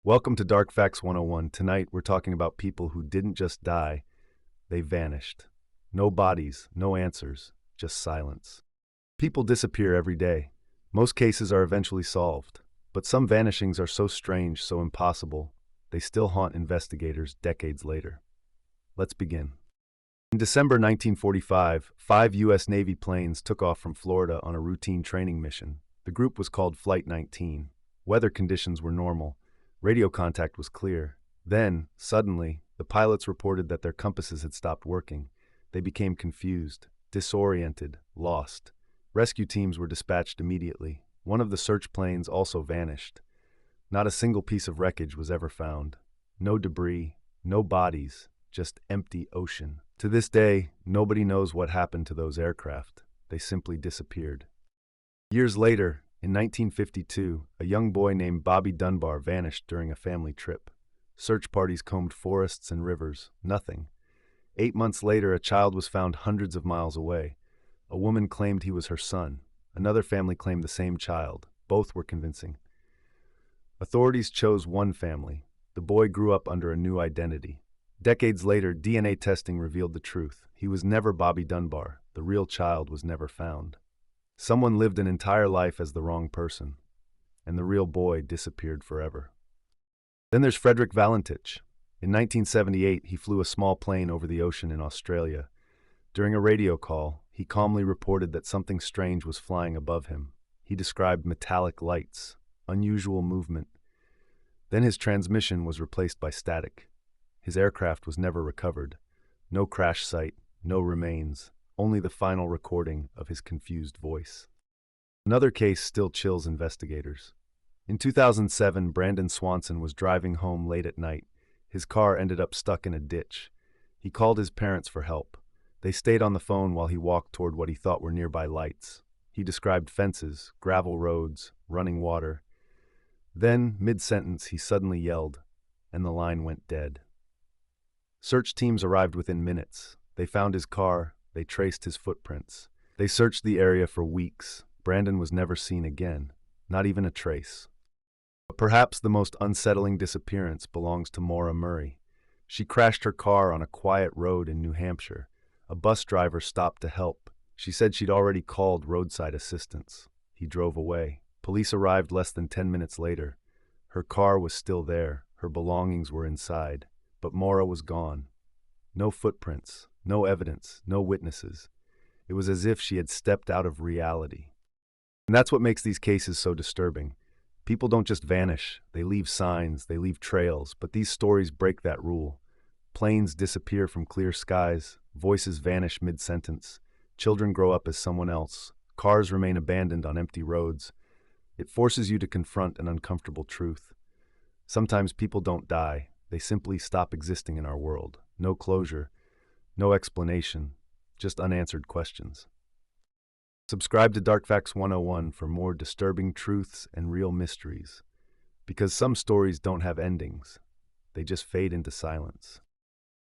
Welcome to Dark Facts 101. Tonight, we're talking about people who didn't just die, they vanished. No bodies, no answers, just silence. People disappear every day. Most cases are eventually solved, but some vanishings are so strange, so impossible, they still haunt investigators decades later. Let's begin. In December 1945, 5 U.S. Navy planes took off from Florida on a routine training mission. The group was called Flight 19. Weather conditions were normal. Radio contact was clear. Then, suddenly, the pilots reported that their compasses had stopped working. They became confused, disoriented, lost. Rescue teams were dispatched immediately. One of the search planes also vanished. Not a single piece of wreckage was ever found. No debris, no bodies, just empty ocean. To this day, nobody knows what happened to those aircraft. They simply disappeared. Years later, in 1952, a young boy named Bobby Dunbar vanished during a family trip. Search parties combed forests and rivers. Nothing. 8 months later, a child was found hundreds of miles away. A woman claimed he was her son. Another family claimed the same child. Both were convincing. Authorities chose one family. The boy grew up under a new identity. Decades later, DNA testing revealed the truth. He was never Bobby Dunbar. The real child was never found. Someone lived an entire life as the wrong person, and the real boy disappeared forever. Then there's Frederick Valentich. In 1978, he flew a small plane over the ocean in Australia. During a radio call, he calmly reported that something strange was flying above him. He described metallic lights, unusual movement. Then his transmission was replaced by static. His aircraft was never recovered. No crash site, no remains, only the final recording of his confused voice. Another case still chills investigators. In 2007, Brandon Swanson was driving home late at night. His car ended up stuck in a ditch. He called his parents for help. They stayed on the phone while he walked toward what he thought were nearby lights. He described fences, gravel roads, running water. Then, mid-sentence, he suddenly yelled, and the line went dead. Search teams arrived within minutes. They found his car. They traced his footprints. They searched the area for weeks. Brandon was never seen again, not even a trace. But perhaps the most unsettling disappearance belongs to Maura Murray. She crashed her car on a quiet road in New Hampshire. A bus driver stopped to help. She said she'd already called roadside assistance. He drove away. Police arrived less than 10 minutes later. Her car was still there. Her belongings were inside. But Maura was gone. No footprints, no evidence, no witnesses. It was as if she had stepped out of reality. And that's what makes these cases so disturbing. People don't just vanish. They leave signs, they leave trails, but these stories break that rule. Planes disappear from clear skies, voices vanish mid-sentence, children grow up as someone else, cars remain abandoned on empty roads. It forces you to confront an uncomfortable truth. Sometimes people don't die. They simply stop existing in our world. No closure, no explanation, just unanswered questions. Subscribe to Dark Facts 101 for more disturbing truths and real mysteries. Because some stories don't have endings. They just fade into silence.